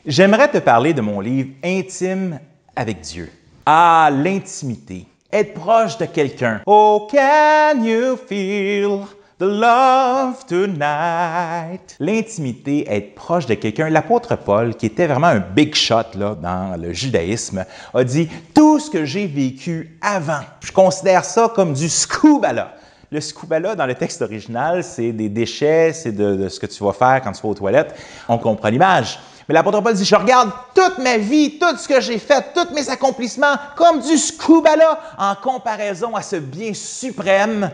J'aimerais te parler de mon livre Intime avec Dieu. Ah, l'intimité, être proche de quelqu'un. Oh, can you feel the love tonight? L'intimité, être proche de quelqu'un. L'apôtre Paul, qui était vraiment un big shot là, dans le judaïsme, a dit « Tout ce que j'ai vécu avant, je considère ça comme du scuba. » Le scuba, dans le texte original, c'est des déchets, c'est de ce que tu vas faire quand tu vas aux toilettes. On comprend l'image. Mais l'apôtre Paul dit, je regarde toute ma vie, tout ce que j'ai fait, tous mes accomplissements comme du scuba en comparaison à ce bien suprême,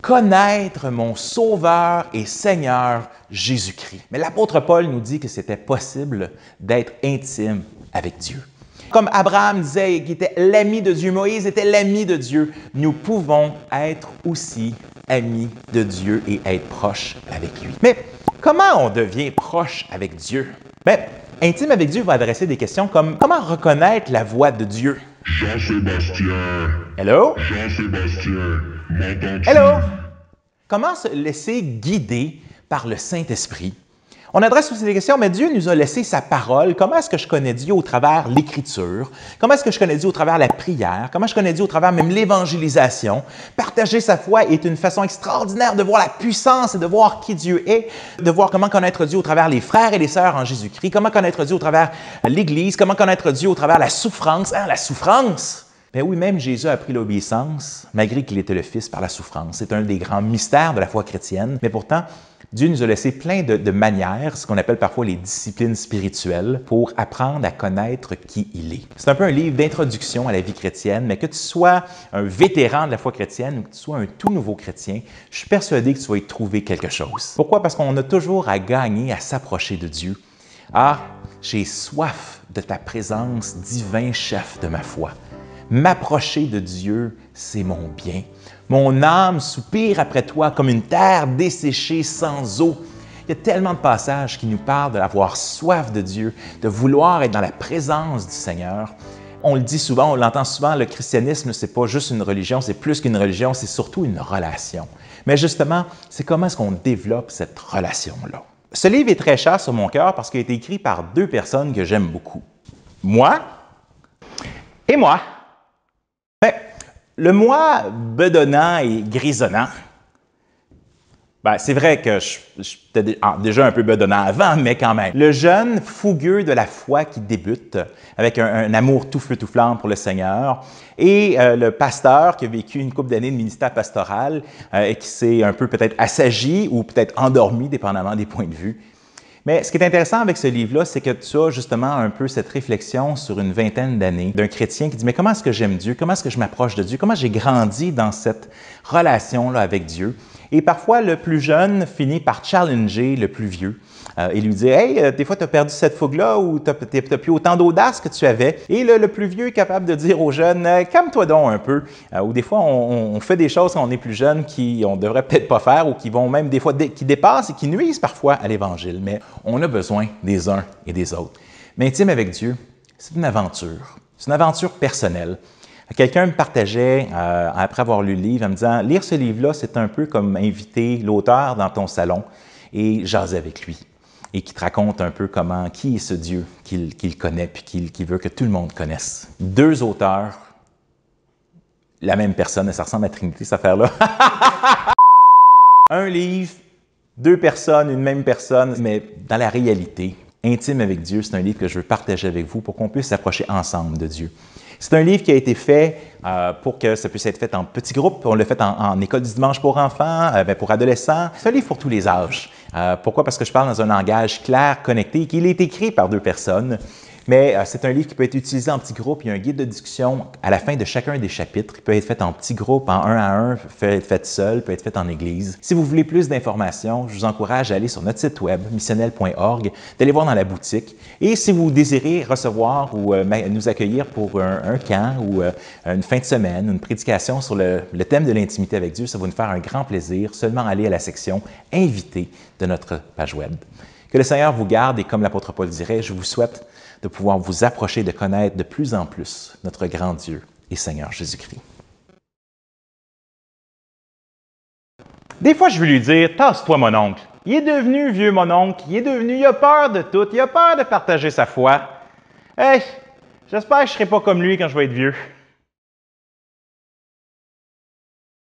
connaître mon Sauveur et Seigneur Jésus-Christ. Mais l'apôtre Paul nous dit que c'était possible d'être intime avec Dieu. Comme Abraham disait qu'il était l'ami de Dieu, Moïse était l'ami de Dieu, nous pouvons être aussi amis de Dieu et être proches avec lui. Mais comment on devient proche avec Dieu? Bien, intime avec Dieu va adresser des questions comme comment reconnaître la voix de Dieu? Jean-Sébastien. Hello? Jean-Sébastien, m'entends-tu? Hello? Comment se laisser guider par le Saint-Esprit? On adresse aussi des questions, mais Dieu nous a laissé sa parole. Comment est-ce que je connais Dieu au travers l'Écriture? Comment est-ce que je connais Dieu au travers la prière? Comment je connais Dieu au travers même l'évangélisation? Partager sa foi est une façon extraordinaire de voir la puissance et de voir qui Dieu est, de voir comment connaître Dieu au travers les frères et les sœurs en Jésus-Christ, comment connaître Dieu au travers l'Église, comment connaître Dieu au travers la souffrance. Hein, la souffrance! Bien oui, même Jésus a appris l'obéissance, malgré qu'il était le Fils par la souffrance. C'est un des grands mystères de la foi chrétienne, mais pourtant, Dieu nous a laissé plein de manières, ce qu'on appelle parfois les disciplines spirituelles, pour apprendre à connaître qui il est. C'est un peu un livre d'introduction à la vie chrétienne, mais que tu sois un vétéran de la foi chrétienne ou que tu sois un tout nouveau chrétien, je suis persuadé que tu vas y trouver quelque chose. Pourquoi? Parce qu'on a toujours à gagner à s'approcher de Dieu. Ah, j'ai soif de ta présence, divin chef de ma foi. M'approcher de Dieu, c'est mon bien. Mon âme soupire après toi comme une terre desséchée sans eau. Il y a tellement de passages qui nous parlent d'avoir soif de Dieu, de vouloir être dans la présence du Seigneur. On le dit souvent, on l'entend souvent, le christianisme, ce n'est pas juste une religion, c'est plus qu'une religion, c'est surtout une relation. Mais justement, c'est comment est-ce qu'on développe cette relation-là. Ce livre est très cher sur mon cœur parce qu'il a été écrit par deux personnes que j'aime beaucoup. Moi et moi. Bien, le moi bedonnant et grisonnant, bien, c'est vrai que j'étais déjà un peu bedonnant avant, mais quand même. Le jeune fougueux de la foi qui débute, avec un amour tout feu tout flamme pour le Seigneur, et le pasteur qui a vécu une couple d'années de ministère pastoral et qui s'est un peu peut-être assagi ou peut-être endormi, dépendamment des points de vue. Mais ce qui est intéressant avec ce livre-là, c'est que tu as justement un peu cette réflexion sur une vingtaine d'années d'un chrétien qui dit « Mais comment est-ce que j'aime Dieu? Comment est-ce que je m'approche de Dieu? Comment j'ai grandi dans cette relation-là avec Dieu? » Et parfois, le plus jeune finit par challenger le plus vieux et lui dire « Hey, des fois, tu as perdu cette fougue-là ou tu n'as plus autant d'audace que tu avais. » Et le plus vieux est capable de dire aux jeunes « Calme-toi donc un peu. » Ou des fois, on fait des choses quand on est plus jeune qu'on ne devrait peut-être pas faire ou qui vont même des fois qui dépassent et qui nuisent parfois à l'Évangile. Mais on a besoin des uns et des autres. Mais intime avec Dieu, c'est une aventure. C'est une aventure personnelle. Quelqu'un me partageait, après avoir lu le livre, en me disant « Lire ce livre-là, c'est un peu comme inviter l'auteur dans ton salon et jaser avec lui. » Et qui te raconte un peu qui est ce Dieu qu'il connaît puis qu'il veut que tout le monde connaisse. Deux auteurs, la même personne, ça ressemble à Trinité, cette affaire-là. Un livre, deux personnes, une même personne, mais dans la réalité, Intime avec Dieu, c'est un livre que je veux partager avec vous pour qu'on puisse s'approcher ensemble de Dieu. C'est un livre qui a été fait pour que ça puisse être fait en petits groupes. On l'a fait en école du dimanche pour enfants, pour adolescents. C'est un livre pour tous les âges. Pourquoi? Parce que je parle dans un langage clair, connecté, qu'il est écrit par deux personnes. Mais c'est un livre qui peut être utilisé en petits groupes. Il y a un guide de discussion à la fin de chacun des chapitres. Il peut être fait en petits groupes, en un à un, peut être fait seul, peut être fait en église. Si vous voulez plus d'informations, je vous encourage à aller sur notre site web, missionnel.org, d'aller voir dans la boutique. Et si vous désirez recevoir ou nous accueillir pour un camp ou une fin de semaine, une prédication sur le thème de l'intimité avec Dieu, ça va nous faire un grand plaisir. Seulement aller à la section « Invités » de notre page web. Que le Seigneur vous garde et comme l'apôtre Paul dirait, je vous souhaite de pouvoir vous approcher, de connaître de plus en plus notre grand Dieu et Seigneur Jésus-Christ. Des fois, je veux lui dire « Tasse-toi, mon oncle ». Il est devenu vieux, mon oncle. Il a peur de tout. Il a peur de partager sa foi. Hey, j'espère que je ne serai pas comme lui quand je vais être vieux.